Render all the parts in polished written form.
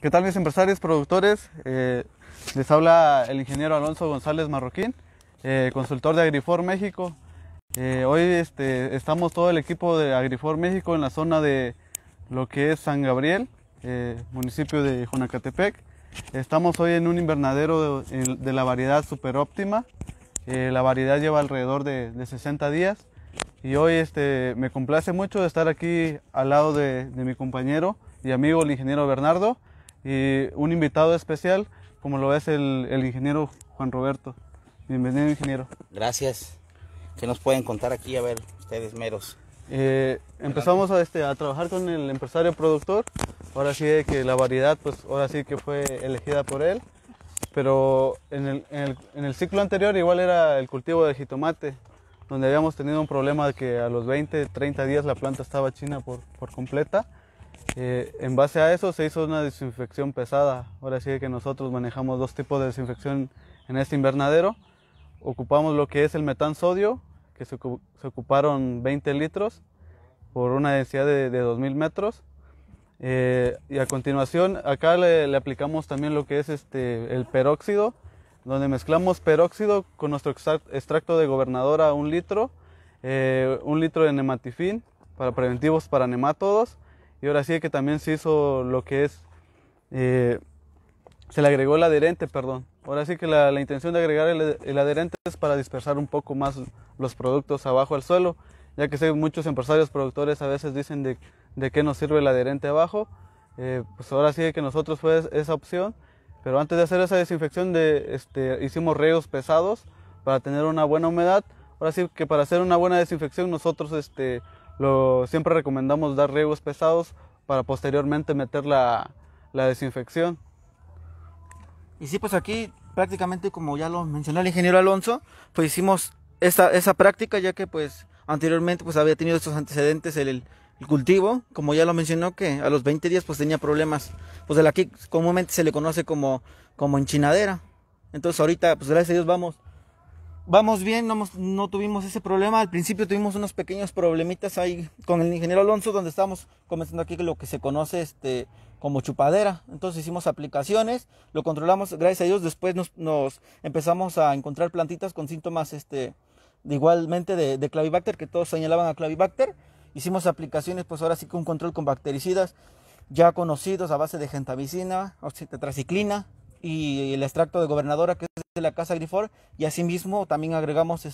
¿Qué tal, mis empresarios, productores? Les habla el ingeniero Alonso González Marroquín, consultor de Agrifor México. Hoy estamos todo el equipo de Agrifor México en la zona de lo que es San Gabriel, municipio de Jonacatepec. Estamos hoy en un invernadero de la variedad Super Óptima. La variedad lleva alrededor de 60 días y hoy me complace mucho estar aquí al lado de mi compañero y amigo, el ingeniero Bernardo, y un invitado especial como lo es el ingeniero Juan Roberto. Bienvenido, ingeniero. Gracias. ¿Qué nos pueden contar aquí? A ver, ustedes meros. Empezamos a trabajar con el empresario productor. Ahora sí que la variedad, pues ahora sí que fue elegida por él. Pero en el ciclo anterior igual era el cultivo de jitomate, donde habíamos tenido un problema de que a los 20, 30 días la planta estaba china por completa. En base a eso se hizo una desinfección pesada. Ahora sí que nosotros manejamos dos tipos de desinfección en este invernadero. Ocupamos lo que es el metán sodio, que se ocuparon 20 litros por una densidad de 2000 metros. Y a continuación acá le aplicamos también lo que es el peróxido, donde mezclamos peróxido con nuestro extracto de gobernadora 1 litro, 1 litro de nematifin para preventivos para nemátodos. Y ahora sí que también se hizo lo que es, se le agregó el adherente, perdón. Ahora sí que la intención de agregar el adherente es para dispersar un poco más los productos abajo al suelo, ya que sé muchos empresarios productores a veces dicen de qué nos sirve el adherente abajo. Pues ahora sí que nosotros fue esa opción, pero antes de hacer esa desinfección hicimos riegos pesados para tener una buena humedad. Ahora sí que para hacer una buena desinfección nosotros siempre recomendamos dar riegos pesados para posteriormente meter la desinfección. Y sí, pues aquí prácticamente, como ya lo mencionó el ingeniero Alonso, pues hicimos esa práctica, ya que pues anteriormente pues había tenido estos antecedentes el cultivo, como ya lo mencionó, que a los 20 días pues tenía problemas, pues de la que comúnmente se le conoce como enchinadera. Entonces ahorita pues gracias a Dios vamos bien, no tuvimos ese problema. Al principio tuvimos unos pequeños problemitas ahí con el ingeniero Alonso, donde estábamos comenzando aquí lo que se conoce como chupadera. Entonces hicimos aplicaciones, lo controlamos, gracias a Dios. Después nos empezamos a encontrar plantitas con síntomas igualmente de Clavibacter, que todos señalaban a Clavibacter. Hicimos aplicaciones, pues ahora sí que un control con bactericidas ya conocidos a base de gentamicina, tetraciclina y el extracto de gobernadora, que es de la casa Agrifor, y asimismo también agregamos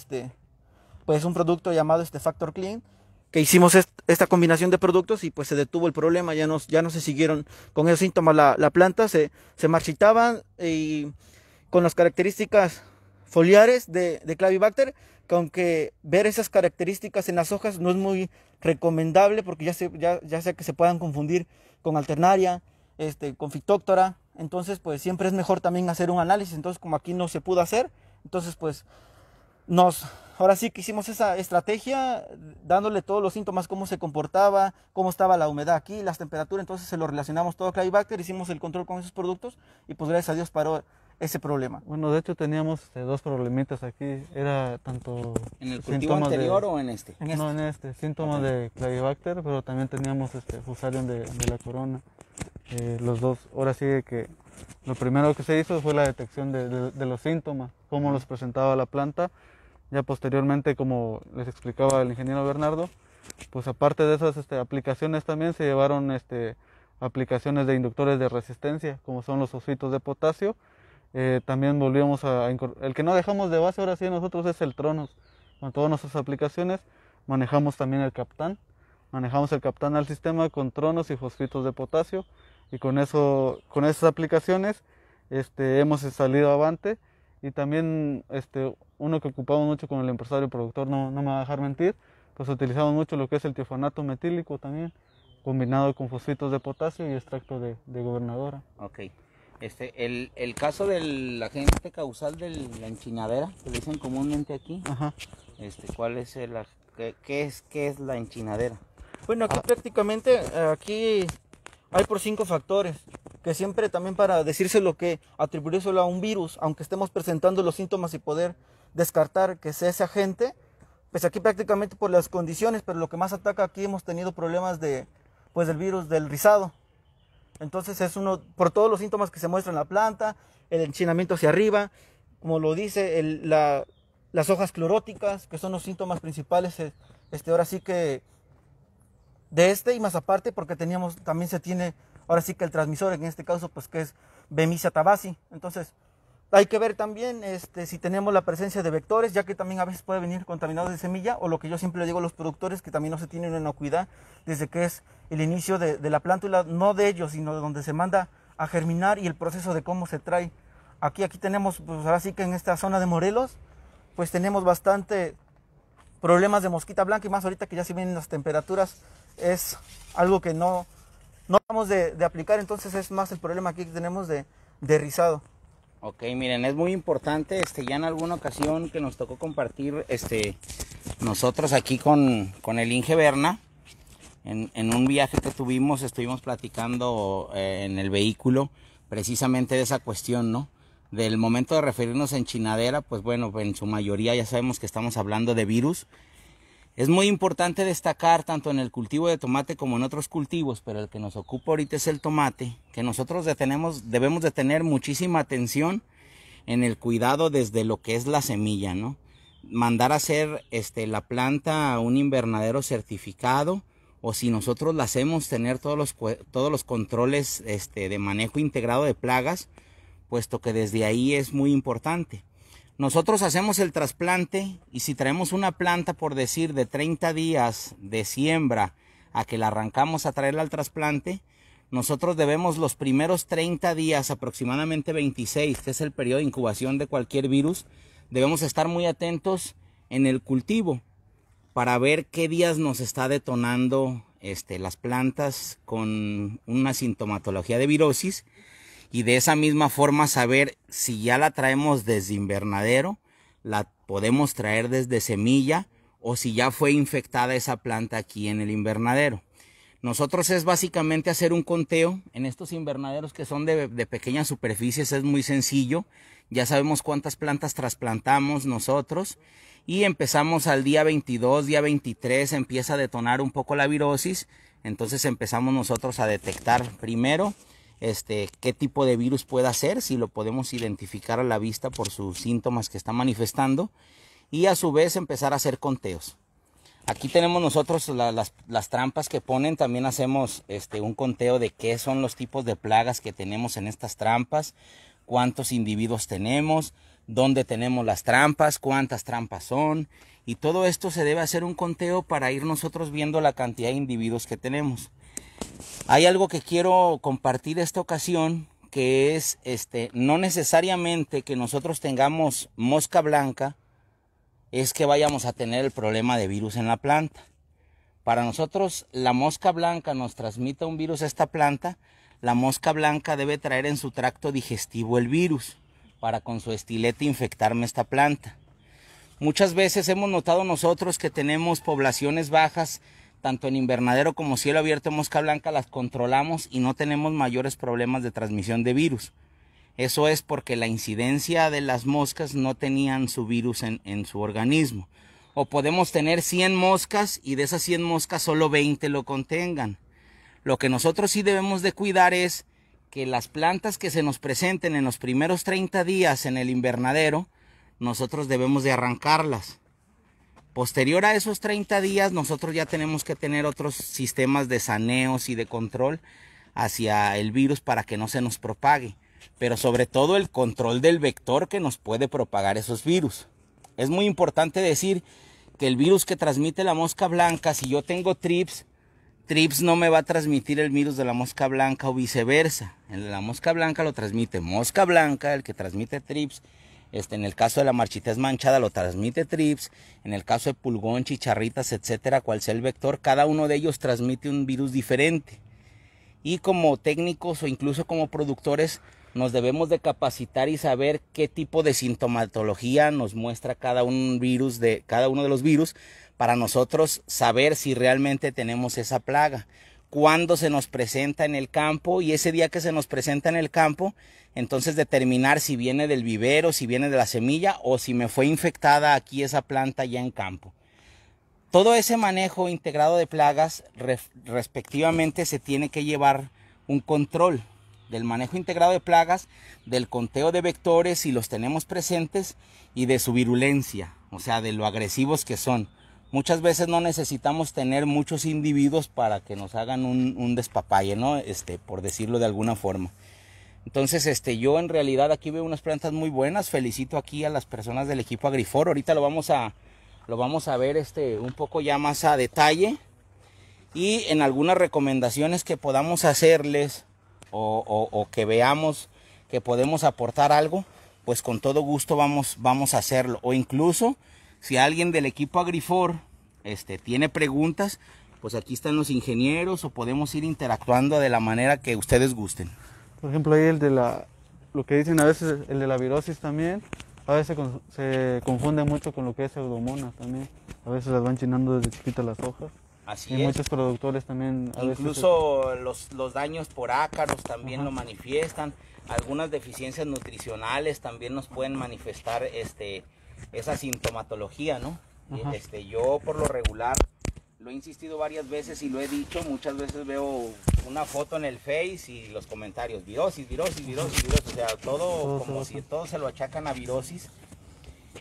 pues un producto llamado Factor Clean, que hicimos esta combinación de productos y pues se detuvo el problema. Ya no se siguieron con esos síntomas. La planta se marchitaban, y con las características foliares de Clavibacter, que aunque ver esas características en las hojas no es muy recomendable, porque ya sea que se puedan confundir con alternaria, con fitóctora. Entonces pues siempre es mejor también hacer un análisis. Entonces, como aquí no se pudo hacer, entonces pues ahora sí que hicimos esa estrategia, dándole todos los síntomas, cómo se comportaba, cómo estaba la humedad aquí, las temperaturas. Entonces se lo relacionamos todo a Clavibacter, hicimos el control con esos productos y pues gracias a Dios paró ese problema. Bueno, de hecho teníamos dos problemitas aquí. Era tanto ¿En el cultivo anterior o en este? No, en síntomas de Clavibacter, pero también teníamos Fusarium de la corona. Los dos. Ahora sí que lo primero que se hizo fue la detección de los síntomas, cómo los presentaba la planta. Ya posteriormente, como les explicaba el ingeniero Bernardo, pues aparte de esas aplicaciones también se llevaron aplicaciones de inductores de resistencia, como son los fosfitos de potasio. También volvíamos el que no dejamos de base ahora sí nosotros es el Tronos. Con todas nuestras aplicaciones manejamos también el Captán. Manejamos el Captán al sistema con Tronos y fosfitos de potasio, y con esas aplicaciones hemos salido avante. Y también uno que ocupamos mucho con el empresario productor, no me va a dejar mentir, pues utilizamos mucho lo que es el tiofanato metílico también, combinado con fosfitos de potasio y extracto de gobernadora. Ok. El caso del agente causal de la enchinadera, que le dicen comúnmente aquí. Ajá. ¿Cuál es qué es la enchinadera? Bueno, aquí prácticamente aquí hay por 5 factores, que siempre también para decírselo que atribuírselo a un virus, aunque estemos presentando los síntomas y poder descartar que sea ese agente, pues aquí prácticamente por las condiciones, pero lo que más ataca aquí hemos tenido problemas del virus del rizado. Entonces es uno, por todos los síntomas que se muestran en la planta, el enchinamiento hacia arriba, como lo dice, las hojas cloróticas, que son los síntomas principales, ahora sí que de y más aparte porque también se tiene, ahora sí que el transmisor en este caso, pues que es Bemisia tabaci. Entonces hay que ver también si tenemos la presencia de vectores, ya que también a veces puede venir contaminado de semilla, o lo que yo siempre le digo a los productores, que también no se tiene una inocuidad desde que es el inicio de la plántula, no de ellos, sino de donde se manda a germinar y el proceso de cómo se trae. Aquí tenemos, pues ahora sí que en esta zona de Morelos, pues tenemos bastante problemas de mosquita blanca, y más ahorita que ya se vienen las temperaturas, es algo que no vamos de aplicar, entonces es más el problema aquí que tenemos de rizado. Ok, miren, es muy importante, ya en alguna ocasión que nos tocó compartir, nosotros aquí con el Inge Berna, en un viaje que tuvimos, estuvimos platicando en el vehículo, precisamente de esa cuestión, ¿no? Del momento de referirnos a enchinadera, pues bueno, en su mayoría ya sabemos que estamos hablando de virus. Es muy importante destacar, tanto en el cultivo de tomate como en otros cultivos, pero el que nos ocupa ahorita es el tomate, que nosotros debemos de tener muchísima atención en el cuidado desde lo que es la semilla, ¿no? Mandar a hacer la planta a un invernadero certificado, o si nosotros la hacemos, tener todos los controles de manejo integrado de plagas, puesto que desde ahí es muy importante. Nosotros hacemos el trasplante, y si traemos una planta, por decir, de 30 días de siembra a que la arrancamos a traerla al trasplante, nosotros debemos los primeros 30 días, aproximadamente 26, que es el periodo de incubación de cualquier virus, debemos estar muy atentos en el cultivo para ver qué días nos está detonando las plantas con una sintomatología de virosis, y de esa misma forma saber si ya la traemos desde invernadero, la podemos traer desde semilla, o si ya fue infectada esa planta aquí en el invernadero. Nosotros es básicamente hacer un conteo en estos invernaderos que son de pequeñas superficies, es muy sencillo. Ya sabemos cuántas plantas trasplantamos nosotros, y empezamos al día 22, día 23 empieza a detonar un poco la virosis. Entonces empezamos nosotros a detectar primero qué tipo de virus pueda ser, si lo podemos identificar a la vista por sus síntomas que está manifestando, y a su vez empezar a hacer conteos. Aquí tenemos nosotros las trampas que ponen, también hacemos un conteo de qué son los tipos de plagas que tenemos en estas trampas, cuántos individuos tenemos, dónde tenemos las trampas, cuántas trampas son, y todo esto se debe hacer un conteo para ir nosotros viendo la cantidad de individuos que tenemos. Hay algo que quiero compartir esta ocasión, que es no necesariamente que nosotros tengamos mosca blanca es que vayamos a tener el problema de virus en la planta. Para nosotros la mosca blanca nos transmite un virus a esta planta, la mosca blanca debe traer en su tracto digestivo el virus para con su estilete infectarme esta planta. Muchas veces hemos notado nosotros que tenemos poblaciones bajas, tanto en invernadero como cielo abierto de mosca blanca, las controlamos y no tenemos mayores problemas de transmisión de virus. Eso es porque la incidencia de las moscas no tenían su virus en su organismo. O podemos tener 100 moscas y de esas 100 moscas solo 20 lo contengan. Lo que nosotros sí debemos de cuidar es que las plantas que se nos presenten en los primeros 30 días en el invernadero, nosotros debemos de arrancarlas. Posterior a esos 30 días, nosotros ya tenemos que tener otros sistemas de saneos y de control hacia el virus para que no se nos propague. Pero sobre todo el control del vector que nos puede propagar esos virus. Es muy importante decir que el virus que transmite la mosca blanca, si yo tengo trips no me va a transmitir el virus de la mosca blanca o viceversa. En la mosca blanca lo transmite mosca blanca, el que transmite trips. En el caso de la marchitez manchada lo transmite trips, en el caso de pulgón, chicharritas, etcétera, cual sea el vector, cada uno de ellos transmite un virus diferente. Y como técnicos o incluso como productores nos debemos de capacitar y saber qué tipo de sintomatología nos muestra cada uno de los virus para nosotros saber si realmente tenemos esa plaga. Cuándo se nos presenta en el campo, y ese día que se nos presenta en el campo, entonces determinar si viene del vivero, si viene de la semilla o si me fue infectada aquí esa planta ya en campo. Todo ese manejo integrado de plagas respectivamente se tiene que llevar un control del manejo integrado de plagas, del conteo de vectores si los tenemos presentes y de su virulencia, o sea, de lo agresivos que son. Muchas veces no necesitamos tener muchos individuos para que nos hagan un despapalle, ¿no? Por decirlo de alguna forma. Entonces, yo en realidad aquí veo unas plantas muy buenas. Felicito aquí a las personas del equipo Agrifor. Ahorita lo vamos a ver un poco ya más a detalle. Y en algunas recomendaciones que podamos hacerles o que veamos que podemos aportar algo, pues con todo gusto vamos a hacerlo. O incluso, si alguien del equipo Agrifor tiene preguntas, pues aquí están los ingenieros o podemos ir interactuando de la manera que ustedes gusten. Por ejemplo, ahí lo que dicen a veces, el de la virosis también, a veces se confunde mucho con lo que es pseudomonas también. A veces las van chinando desde chiquitas las hojas. Así y es. Muchos productores también a incluso los daños por ácaros también Ajá. lo manifiestan. Algunas deficiencias nutricionales también nos pueden manifestar esa sintomatología, ¿no? Yo por lo regular lo he insistido varias veces y lo he dicho, muchas veces veo una foto en el Face y los comentarios, virosis, virosis, virosis, virosis, o sea, todo como si todo se lo achacan a virosis.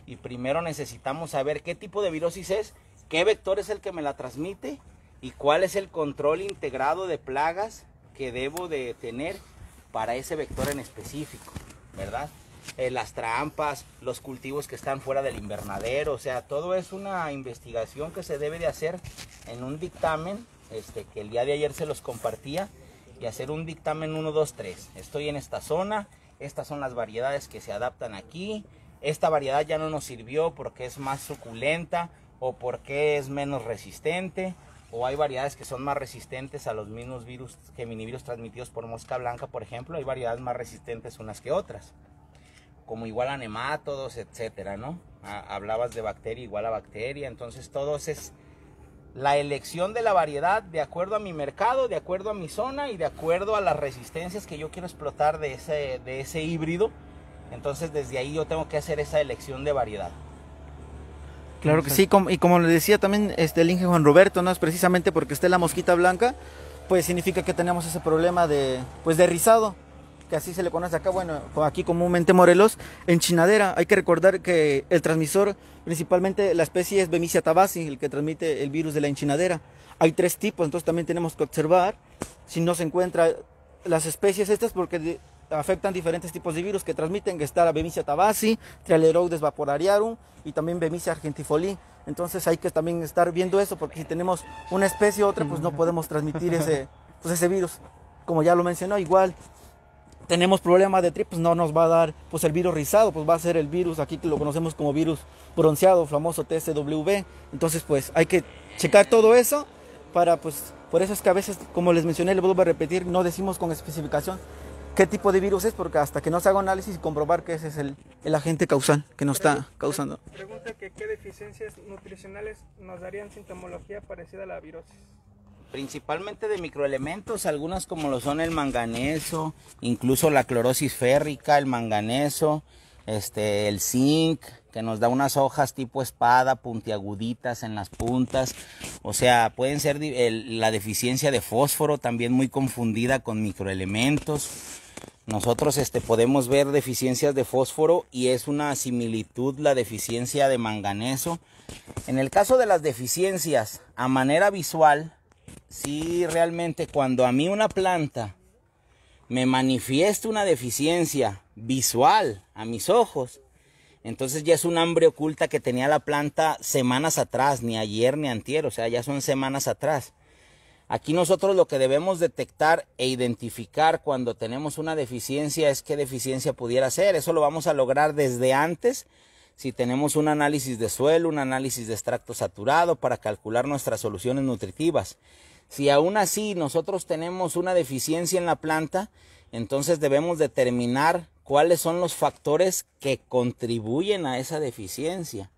Y primero necesitamos saber qué tipo de virosis es, qué vector es el que me la transmite y cuál es el control integrado de plagas que debo de tener para ese vector en específico, ¿verdad? Las trampas, los cultivos que están fuera del invernadero, o sea, todo es una investigación que se debe de hacer en un dictamen, que el día de ayer se los compartía, y hacer un dictamen 1, 2, 3. Estoy en esta zona, estas son las variedades que se adaptan aquí, esta variedad ya no nos sirvió porque es más suculenta o porque es menos resistente, o hay variedades que son más resistentes a los mismos virus, geminivirus transmitidos por mosca blanca, por ejemplo, hay variedades más resistentes unas que otras, como igual a nemátodos, etcétera, ¿no? Hablabas de bacteria igual a bacteria, entonces todo es la elección de la variedad de acuerdo a mi mercado, de acuerdo a mi zona y de acuerdo a las resistencias que yo quiero explotar de ese híbrido. Entonces desde ahí yo tengo que hacer esa elección de variedad. Claro que sí, y como le decía también el Inge Juan Roberto, ¿no? Es precisamente porque esté la mosquita blanca, pues significa que tenemos ese problema de rizado, que así se le conoce acá, bueno, aquí comúnmente Morelos, enchinadera. Hay que recordar que el transmisor, principalmente la especie es Bemisia tabaci, el que transmite el virus de la enchinadera. Hay 3 tipos, entonces también tenemos que observar si no se encuentran las especies estas, porque afectan diferentes tipos de virus que transmiten, que está la Bemisia tabaci, Trialeroides vaporariarum y también Bemisia argentifoli. Entonces hay que también estar viendo eso, porque si tenemos una especie u otra, pues no podemos transmitir ese virus. Como ya lo mencionó, igual tenemos problema de pues no nos va a dar pues el virus rizado, pues va a ser el virus aquí que lo conocemos como virus bronceado, famoso TSW. Entonces pues hay que checar todo eso para pues, por eso es que a veces, como les mencioné, les vuelvo a repetir, no decimos con especificación qué tipo de virus es, porque hasta que no se haga un análisis y comprobar que ese es el agente causal que nos está causando. Pregunta que qué deficiencias nutricionales nos darían sintomología parecida a la virosis. Principalmente de microelementos, algunas como lo son el manganeso, incluso la clorosis férrica, el manganeso, el zinc, que nos da unas hojas tipo espada, puntiaguditas en las puntas. O sea, pueden ser la deficiencia de fósforo, también muy confundida con microelementos. Nosotros podemos ver deficiencias de fósforo y es una similitud la deficiencia de manganeso. En el caso de las deficiencias a manera visual, sí, realmente cuando a mí una planta me manifiesta una deficiencia visual a mis ojos, entonces ya es un hambre oculta que tenía la planta semanas atrás, ni ayer ni antier, o sea, ya son semanas atrás. Aquí nosotros lo que debemos detectar e identificar cuando tenemos una deficiencia es qué deficiencia pudiera ser. Eso lo vamos a lograr desde antes, si tenemos un análisis de suelo, un análisis de extracto saturado para calcular nuestras soluciones nutritivas. Si aún así nosotros tenemos una deficiencia en la planta, entonces debemos determinar cuáles son los factores que contribuyen a esa deficiencia.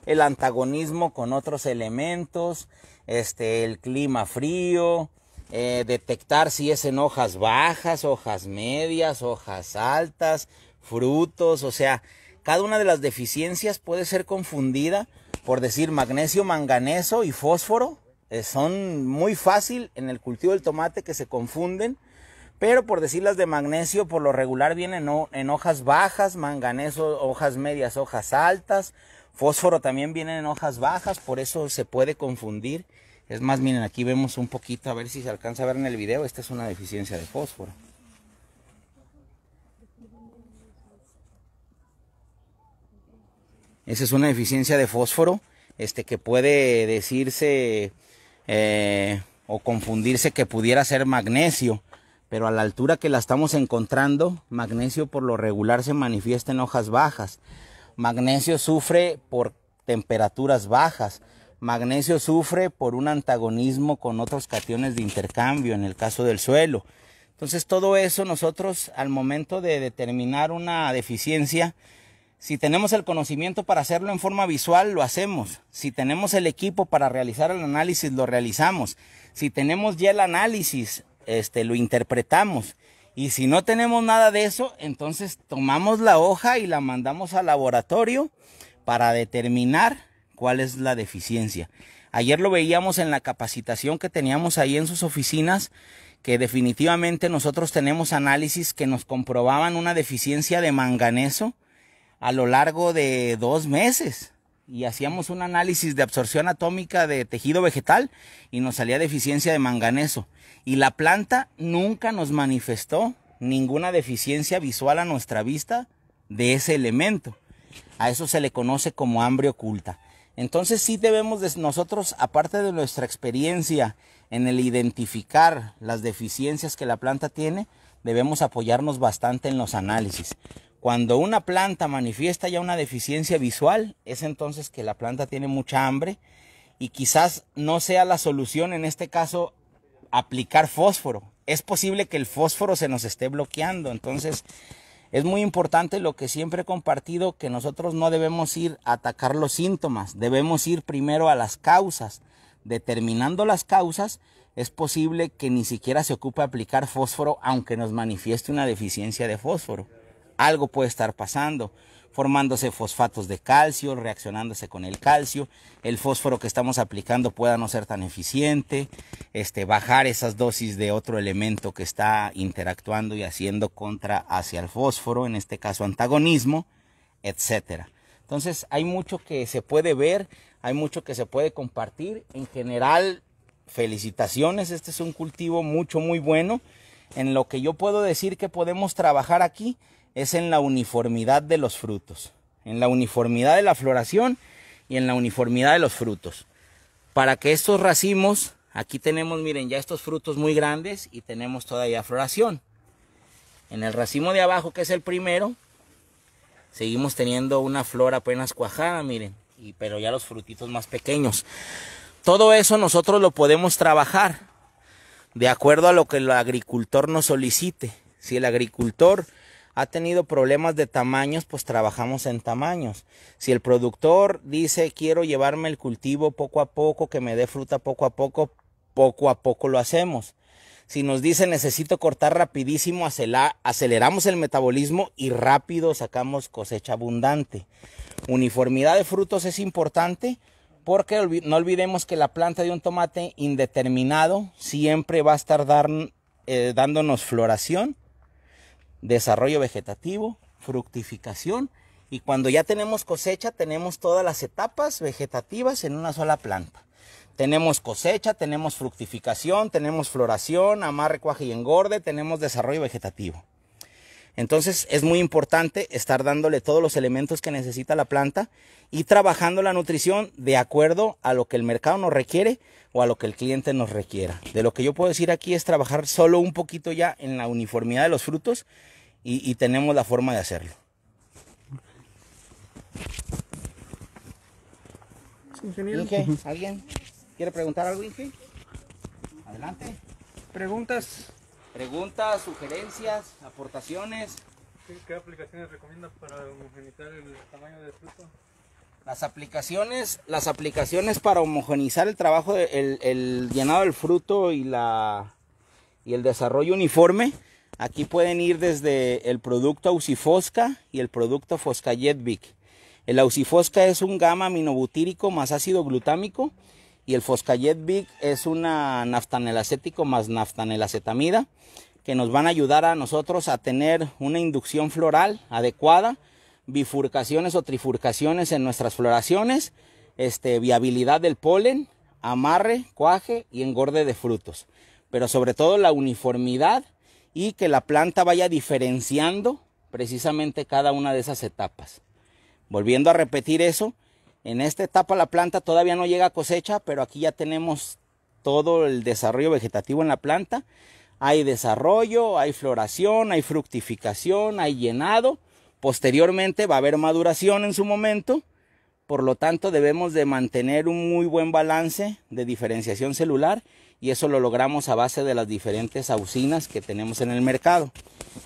El antagonismo con otros elementos, el clima frío, detectar si es en hojas bajas, hojas medias, hojas altas, frutos, o sea, cada una de las deficiencias puede ser confundida por decir magnesio, manganeso y fósforo. Son muy fácil en el cultivo del tomate que se confunden, Pero por decir las de magnesio, por lo regular vienen en hojas bajas, manganeso, hojas medias, hojas altas, fósforo también viene en hojas bajas, por eso se puede confundir. Es más, miren, aquí vemos un poquito, a ver si se alcanza a ver en el video, esta es una deficiencia de fósforo. Esa es una deficiencia de fósforo, que puede decirse o confundirse que pudiera ser magnesio, pero a la altura que la estamos encontrando, magnesio por lo regular se manifiesta en hojas bajas. Magnesio sufre por temperaturas bajas. Magnesio sufre por un antagonismo con otros cationes de intercambio en el caso del suelo. Entonces todo eso nosotros al momento de determinar una deficiencia, si tenemos el conocimiento para hacerlo en forma visual, lo hacemos. Si tenemos el equipo para realizar el análisis, lo realizamos. Si tenemos ya el análisis, lo interpretamos. Y si no tenemos nada de eso, entonces tomamos la hoja y la mandamos al laboratorio para determinar cuál es la deficiencia. Ayer lo veíamos en la capacitación que teníamos ahí en sus oficinas, que definitivamente nosotros tenemos análisis que nos comprobaban una deficiencia de manganeso a lo largo de 2 meses. Y hacíamos un análisis de absorción atómica de tejido vegetal y nos salía deficiencia de manganeso. Y la planta nunca nos manifestó ninguna deficiencia visual a nuestra vista de ese elemento. A eso se le conoce como hambre oculta. Entonces sí debemos nosotros, aparte de nuestra experiencia en el identificar las deficiencias que la planta tiene, debemos apoyarnos bastante en los análisis. Cuando una planta manifiesta ya una deficiencia visual, es entonces que la planta tiene mucha hambre y quizás no sea la solución en este caso aplicar fósforo. Es posible que el fósforo se nos esté bloqueando, entonces es muy importante lo que siempre he compartido, que nosotros no debemos ir a atacar los síntomas, debemos ir primero a las causas. Determinando las causas, es posible que ni siquiera se ocupe aplicar fósforo aunque nos manifieste una deficiencia de fósforo. Algo puede estar pasando, formándose fosfatos de calcio, reaccionándose con el calcio, el fósforo que estamos aplicando pueda no ser tan eficiente, bajar esas dosis de otro elemento que está interactuando y haciendo contra hacia el fósforo, en este caso antagonismo, etcétera. Entonces hay mucho que se puede ver, hay mucho que se puede compartir. En general, felicitaciones, este es un cultivo muy bueno. En lo que yo puedo decir que podemos trabajar aquí es en la uniformidad de los frutos, en la uniformidad de la floración y en la uniformidad de los frutos. Para que estos racimos, aquí tenemos, miren, ya estos frutos muy grandes y tenemos todavía floración. En el racimo de abajo, que es el primero, seguimos teniendo una flor apenas cuajada, miren, pero ya los frutitos más pequeños. Todo eso nosotros lo podemos trabajar de acuerdo a lo que el agricultor nos solicite. Si el agricultor ha tenido problemas de tamaños, pues trabajamos en tamaños. Si el productor dice quiero llevarme el cultivo poco a poco, que me dé fruta poco a poco lo hacemos. Si nos dice necesito cortar rapidísimo, aceleramos el metabolismo y rápido sacamos cosecha abundante. Uniformidad de frutos es importante porque no olvidemos que la planta de un tomate indeterminado siempre va a estar dándonos floración, desarrollo vegetativo, fructificación, y cuando ya tenemos cosecha tenemos todas las etapas vegetativas en una sola planta. Tenemos cosecha, tenemos fructificación, tenemos floración, amarre, cuaje y engorde, tenemos desarrollo vegetativo. Entonces es muy importante estar dándole todos los elementos que necesita la planta y trabajando la nutrición de acuerdo a lo que el mercado nos requiere o a lo que el cliente nos requiera. De lo que yo puedo decir aquí es trabajar solo un poquito ya en la uniformidad de los frutos y tenemos la forma de hacerlo. Ingeniero. Inge, ¿alguien quiere preguntar algo, Inge? Adelante. Preguntas. Preguntas, sugerencias, aportaciones. ¿Qué aplicaciones recomienda para homogeneizar el tamaño del fruto? Las aplicaciones para homogeneizar el trabajo, el llenado del fruto y el desarrollo uniforme. Aquí pueden ir desde el producto Auxifosca y el producto Foscajet-Vic. El Auxifosca es un gamma aminobutírico más ácido glutámico y el Foscajet-Vic es una naftanelacético más naftanelacetamida. que nos van a ayudar a nosotros a tener una inducción floral adecuada, bifurcaciones o trifurcaciones en nuestras floraciones, viabilidad del polen, amarre, cuaje y engorde de frutos. Pero sobre todo la uniformidad y que la planta vaya diferenciando precisamente cada una de esas etapas. Volviendo a repetir eso, en esta etapa la planta todavía no llega a cosecha, pero aquí ya tenemos todo el desarrollo vegetativo en la planta. Hay desarrollo, hay floración, hay fructificación, hay llenado. Posteriormente va a haber maduración en su momento. Por lo tanto, debemos de mantener un muy buen balance de diferenciación celular y eso lo logramos a base de las diferentes auxinas que tenemos en el mercado.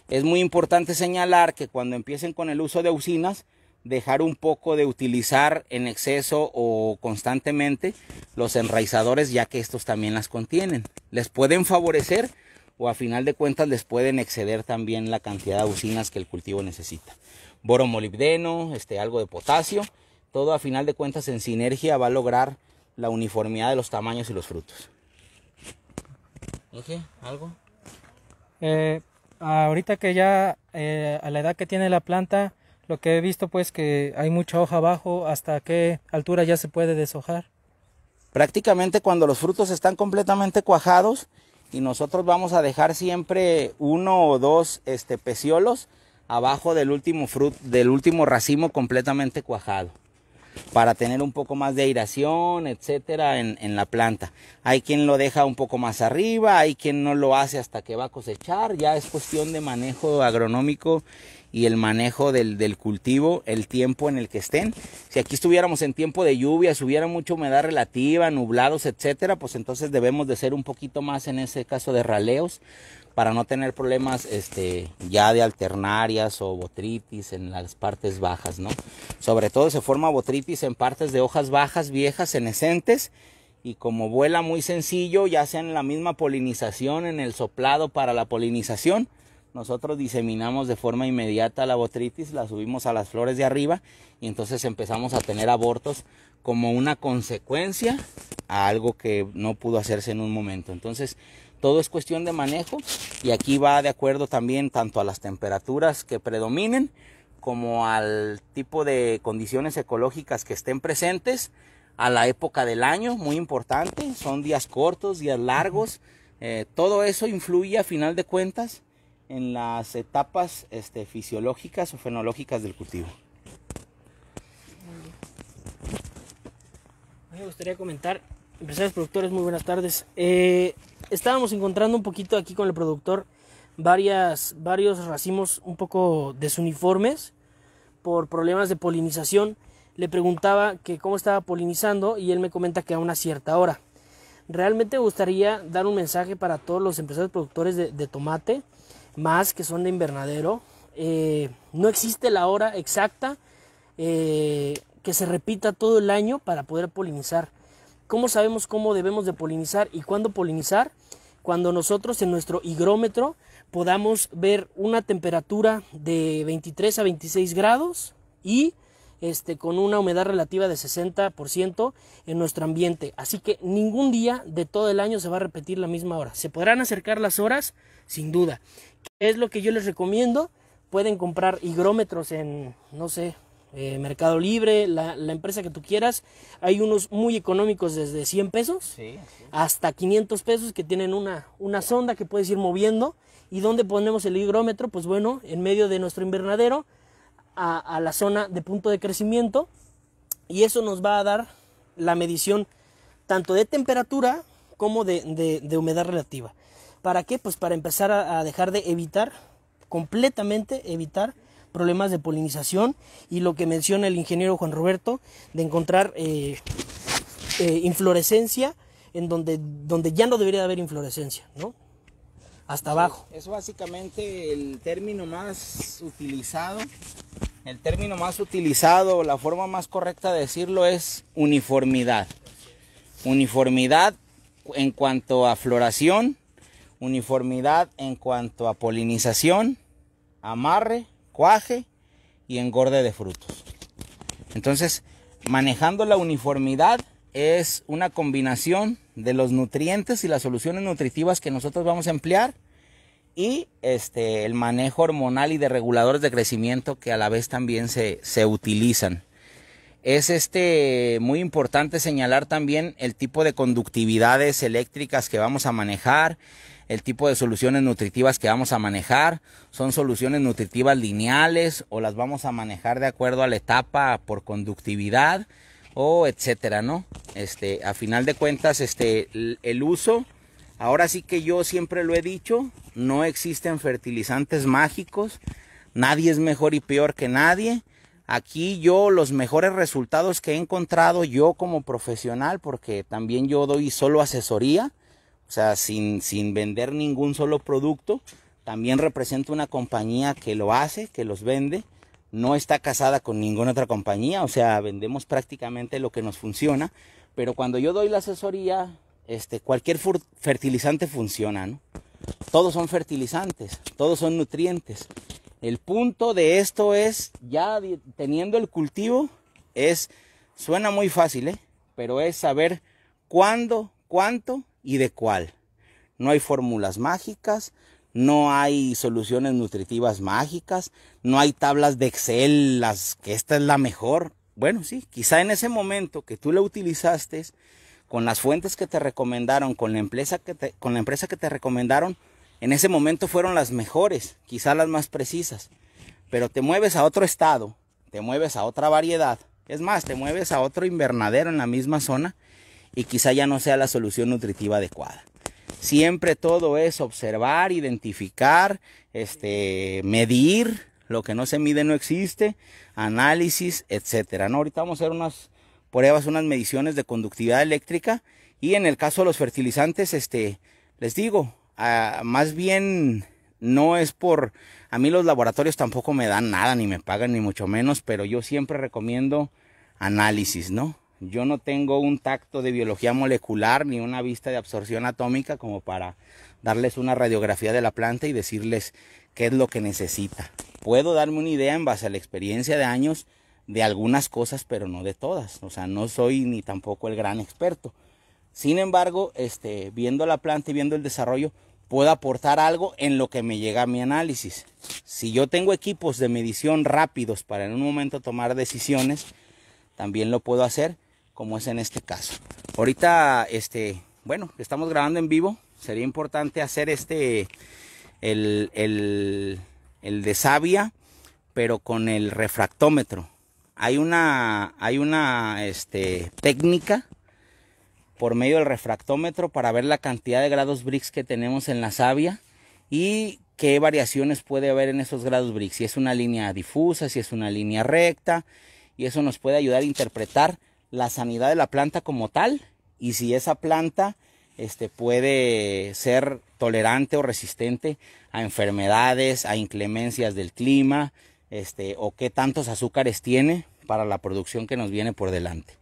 Es muy importante señalar que cuando empiecen con el uso de auxinas, dejar un poco de utilizar en exceso o constantemente los enraizadores, ya que estos también las contienen. Les pueden favorecer o a final de cuentas les pueden exceder también la cantidad de auxinas que el cultivo necesita. Boro, molibdeno, algo de potasio, todo a final de cuentas en sinergia va a lograr la uniformidad de los tamaños y los frutos. ¿Inge, algo? Ahorita que ya a la edad que tiene la planta, lo que he visto pues que hay mucha hoja abajo, ¿hasta qué altura ya se puede deshojar? Prácticamente cuando los frutos están completamente cuajados y nosotros vamos a dejar siempre 1 o 2 peciolos abajo del último racimo completamente cuajado, para tener un poco más de aireación, etcétera, en la planta. Hay quien lo deja un poco más arriba, hay quien no lo hace hasta que va a cosechar. Ya es cuestión de manejo agronómico y el manejo del cultivo, el tiempo en el que estén. Si aquí estuviéramos en tiempo de lluvia, si hubiera mucha humedad relativa, nublados, etcétera, pues entonces debemos de ser un poquito más en ese caso de raleos, para no tener problemas ya de alternarias o botritis en las partes bajas, ¿no? Sobre todo se forma botritis en partes de hojas bajas, viejas, senescentes, y como vuela muy sencillo, ya sea en la misma polinización, en el soplado para la polinización, nosotros diseminamos de forma inmediata la botritis, la subimos a las flores de arriba y entonces empezamos a tener abortos como una consecuencia a algo que no pudo hacerse en un momento. Entonces, todo es cuestión de manejo y aquí va de acuerdo también tanto a las temperaturas que predominen como al tipo de condiciones ecológicas que estén presentes, a la época del año, muy importante, son días cortos, días largos, todo eso influye a final de cuentas en las etapas fisiológicas o fenológicas del cultivo. Me gustaría comentar, empresarios productores, muy buenas tardes. Estábamos encontrando un poquito aquí con el productor varios racimos un poco desuniformes por problemas de polinización. Le preguntaba que cómo estaba polinizando y él me comenta que a una cierta hora. Realmente me gustaría dar un mensaje para todos los empresarios productores de tomate, más que son de invernadero. No existe la hora exacta que se repita todo el año para poder polinizar. ¿Cómo sabemos cómo debemos de polinizar y cuándo polinizar? Cuando nosotros en nuestro higrómetro podamos ver una temperatura de 23 a 26 grados y con una humedad relativa de 60% en nuestro ambiente. Así que ningún día de todo el año se va a repetir la misma hora. ¿Se podrán acercar las horas? Sin duda. ¿Qué es lo que yo les recomiendo? Pueden comprar higrómetros en, no sé, Mercado Libre, la empresa que tú quieras. Hay unos muy económicos desde 100 pesos hasta 500 pesos que tienen una sonda que puedes ir moviendo. ¿Y dónde ponemos el higrómetro? Pues bueno, en medio de nuestro invernadero, a la zona de punto de crecimiento, y eso nos va a dar la medición tanto de temperatura como de humedad relativa. ¿Para qué? Pues para empezar a dejar de completamente evitar problemas de polinización y lo que menciona el ingeniero Juan Roberto, de encontrar inflorescencia en donde ya no debería haber inflorescencia, ¿no? Hasta abajo. Es básicamente el término más utilizado. La forma más correcta de decirlo es uniformidad. Uniformidad en cuanto a floración, uniformidad en cuanto a polinización, amarre, cuaje y engorde de frutos. Entonces, manejando la uniformidad es una combinación de los nutrientes y las soluciones nutritivas que nosotros vamos a emplear y el manejo hormonal y de reguladores de crecimiento que a la vez también se utilizan. Es muy importante señalar también el tipo de conductividades eléctricas que vamos a manejar, el tipo de soluciones nutritivas que vamos a manejar. Son soluciones nutritivas lineales o las vamos a manejar de acuerdo a la etapa por conductividad o etcétera, ¿no? A final de cuentas, el uso, ahora sí que yo siempre lo he dicho, no existen fertilizantes mágicos, nadie es mejor y peor que nadie. Aquí yo los mejores resultados que he encontrado yo como profesional, porque también yo doy solo asesoría, o sea, sin vender ningún solo producto. También represento una compañía que lo hace, que los vende. No está casada con ninguna otra compañía, o sea, vendemos prácticamente lo que nos funciona. Pero cuando yo doy la asesoría, cualquier fertilizante funciona, ¿no? Todos son fertilizantes, todos son nutrientes. El punto de esto es, ya teniendo el cultivo, suena muy fácil, pero es saber cuándo, cuánto y de cuál. No hay fórmulas mágicas, no hay soluciones nutritivas mágicas, no hay tablas de Excel, que esta es la mejor. Bueno, sí, quizá en ese momento que tú la utilizaste, con las fuentes que te recomendaron, con la empresa que te recomendaron, en ese momento fueron las mejores, quizá las más precisas. Pero te mueves a otro estado, te mueves a otra variedad, es más, te mueves a otro invernadero en la misma zona y quizá ya no sea la solución nutritiva adecuada. Siempre todo es observar, identificar, medir, lo que no se mide no existe, análisis, etcétera, ¿no? Ahorita vamos a hacer unas pruebas, unas mediciones de conductividad eléctrica, y en el caso de los fertilizantes, les digo, más bien no es por, a mí los laboratorios tampoco me dan nada, ni me pagan, ni mucho menos, pero yo siempre recomiendo análisis, ¿no? Yo no tengo un tacto de biología molecular ni una vista de absorción atómica como para darles una radiografía de la planta y decirles qué es lo que necesita. Puedo darme una idea en base a la experiencia de años de algunas cosas, pero no de todas. O sea, no soy ni tampoco el gran experto. Sin embargo, viendo la planta y viendo el desarrollo, puedo aportar algo en lo que me llega a mi análisis. Si yo tengo equipos de medición rápidos para en un momento tomar decisiones, también lo puedo hacer, como es en este caso. Ahorita, bueno, estamos grabando en vivo. Sería importante hacer el de savia, pero con el refractómetro. Hay una técnica por medio del refractómetro para ver la cantidad de grados Brix que tenemos en la savia y qué variaciones puede haber en esos grados Brix. Si es una línea difusa, si es una línea recta, y eso nos puede ayudar a interpretar la sanidad de la planta como tal, y si esa planta puede ser tolerante o resistente a enfermedades, a inclemencias del clima, o qué tantos azúcares tiene para la producción que nos viene por delante.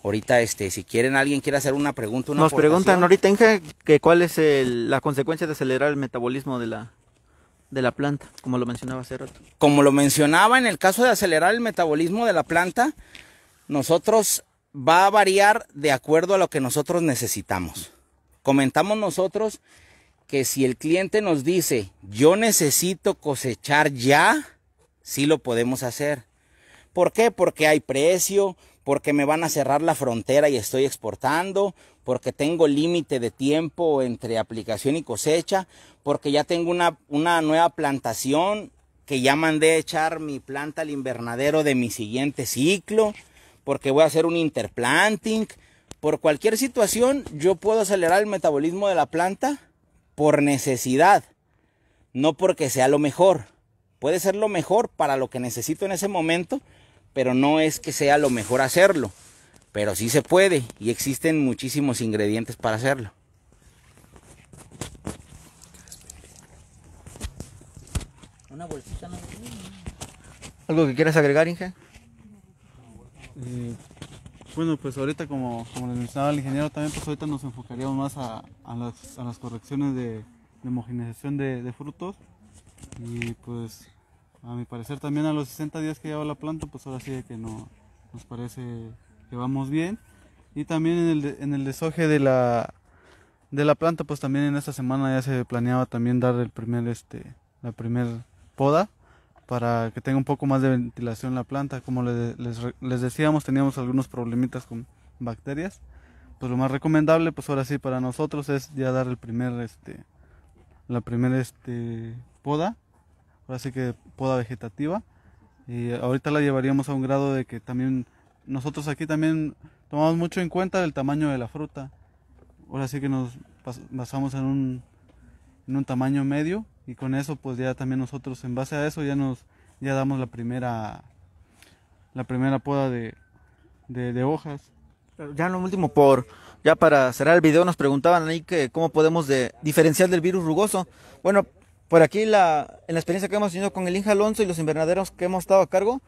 Ahorita, si alguien quiere hacer una pregunta, nos preguntan ahorita, Inge, que cuál es la consecuencia de acelerar el metabolismo de la planta, como lo mencionaba hace rato. Como lo mencionaba, en el caso de acelerar el metabolismo de la planta, nosotros va a variar de acuerdo a lo que nosotros necesitamos. Comentamos nosotros que si el cliente nos dice, yo necesito cosechar ya, sí lo podemos hacer. ¿Por qué? Porque hay precio, porque me van a cerrar la frontera y estoy exportando, porque tengo límite de tiempo entre aplicación y cosecha, porque ya tengo una nueva plantación, que ya mandé a echar mi planta al invernadero de mi siguiente ciclo, porque voy a hacer un interplanting. Por cualquier situación, yo puedo acelerar el metabolismo de la planta por necesidad, no porque sea lo mejor. Puede ser lo mejor para lo que necesito en ese momento, pero no es que sea lo mejor hacerlo. Pero sí se puede y existen muchísimos ingredientes para hacerlo. Una bolsita, ¿no? ¿Algo que quieras agregar, Inge? Bueno, pues ahorita como les mencionaba el ingeniero también, pues ahorita nos enfocaríamos más a las correcciones de homogeneización de frutos, y pues a mi parecer también a los 60 días que lleva la planta, pues ahora sí que nos parece que vamos bien. Y también en el desoje de la de la planta, pues también en esta semana ya se planeaba también dar la primer poda para que tenga un poco más de ventilación la planta. Como les decíamos, teníamos algunos problemitas con bacterias. Pues lo más recomendable, pues ahora sí para nosotros es ya dar la primera poda, ahora sí que poda vegetativa. Y ahorita la llevaríamos a un grado de que también nosotros aquí también tomamos mucho en cuenta el tamaño de la fruta. Ahora sí que nos basamos en un tamaño medio, y con eso pues ya también nosotros en base a eso ya damos la primera poda de hojas. Ya lo último, ya para cerrar el video, nos preguntaban ahí que cómo podemos diferenciar del virus rugoso. Bueno, por aquí en la experiencia que hemos tenido con el Inge Alonso y los invernaderos que hemos estado a cargo,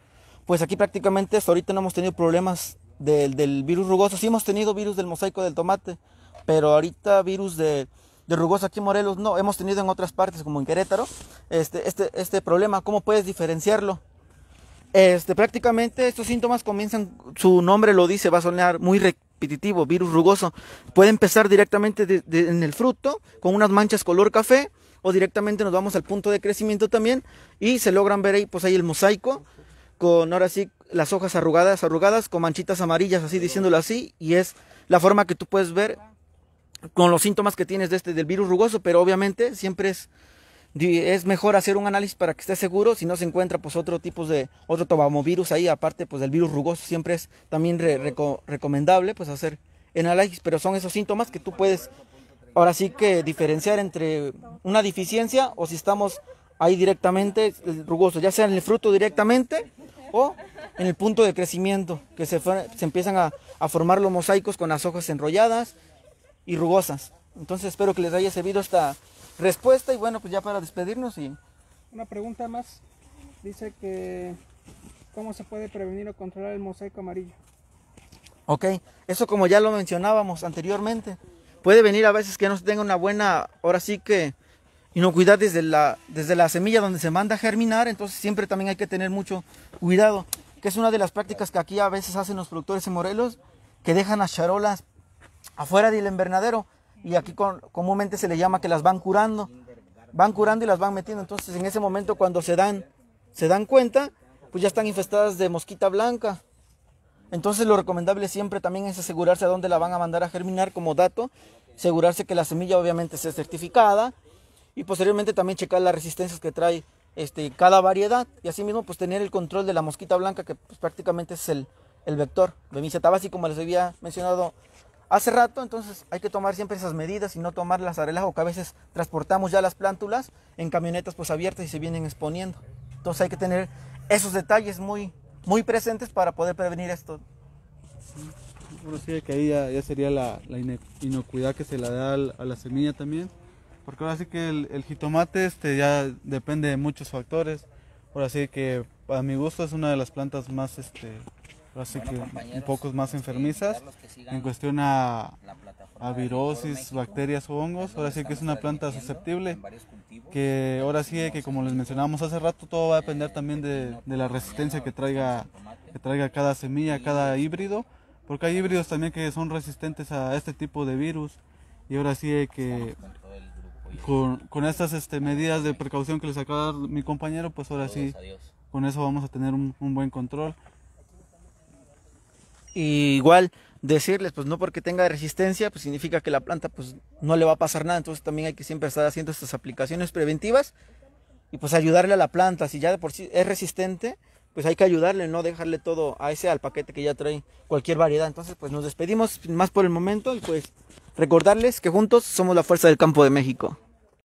pues aquí prácticamente hasta ahorita no hemos tenido problemas del virus rugoso. Sí hemos tenido virus del mosaico del tomate, pero ahorita virus de rugoso aquí en Morelos no. Hemos tenido en otras partes como en Querétaro este problema. ¿Cómo puedes diferenciarlo? Prácticamente estos síntomas comienzan, su nombre lo dice, va a sonar muy repetitivo, virus rugoso. Puede empezar directamente en el fruto con unas manchas color café, o directamente nos vamos al punto de crecimiento también y se logran ver ahí, pues ahí el mosaico con ahora sí las hojas arrugadas con manchitas amarillas, así diciéndolo así, y es la forma que tú puedes ver con los síntomas que tienes del virus rugoso. Pero obviamente siempre es mejor hacer un análisis para que estés seguro. Si no se encuentra pues otro tobamovirus ahí, aparte pues del virus rugoso, siempre es también recomendable pues hacer el análisis. Pero son esos síntomas que tú puedes ahora sí que diferenciar entre una deficiencia o si estamos ahí directamente el rugoso, ya sea en el fruto directamente o en el punto de crecimiento, que se empiezan a formar los mosaicos con las hojas enrolladas y rugosas. Entonces espero que les haya servido esta respuesta, y bueno, pues ya para despedirnos. Y una pregunta más, dice que ¿cómo se puede prevenir o controlar el mosaico amarillo? Ok, eso como ya lo mencionábamos anteriormente, puede venir a veces que no se tenga una buena, ahora sí que inocuidad desde la semilla donde se manda a germinar. Entonces siempre también hay que tener mucho cuidado, que es una de las prácticas que aquí a veces hacen los productores en Morelos, que dejan las charolas afuera del invernadero, y aquí comúnmente se le llama que las van curando y las van metiendo. Entonces en ese momento, cuando se dan cuenta, pues ya están infestadas de mosquita blanca. Entonces lo recomendable siempre también es asegurarse a dónde la van a mandar a germinar, como dato, asegurarse que la semilla obviamente esté certificada, y posteriormente también checar las resistencias que trae cada variedad, y así mismo pues tener el control de la mosquita blanca, que pues prácticamente es el vector de Bemisia tabaci, como les había mencionado hace rato. Entonces hay que tomar siempre esas medidas y no tomarlas a relajo, que a veces transportamos ya las plántulas en camionetas pues abiertas y se vienen exponiendo. Entonces hay que tener esos detalles muy presentes para poder prevenir esto. Bueno, sí, que ahí ya sería la inocuidad que se le da a la semilla también, porque ahora sí que el jitomate ya depende de muchos factores. Ahora sí que a mi gusto es una de las plantas más así que un poco más enfermizas en cuestión a virosis, bacterias o hongos. Ahora sí que es una planta susceptible, que ahora sí que, como les mencionábamos hace rato, todo va a depender también de la resistencia que traiga cada semilla, cada híbrido, porque hay híbridos también que son resistentes a este tipo de virus. Y ahora sí que con estas medidas de precaución que les acaba de dar mi compañero, pues ahora sí con eso vamos a tener un buen control. Y igual decirles, pues no porque tenga resistencia pues significa que la planta pues no le va a pasar nada. Entonces también hay que siempre estar haciendo estas aplicaciones preventivas y pues ayudarle a la planta. Si ya de por sí es resistente, pues hay que ayudarle, no dejarle todo al paquete que ya trae cualquier variedad. Entonces pues nos despedimos más por el momento, y pues recordarles que juntos somos la fuerza del campo de México.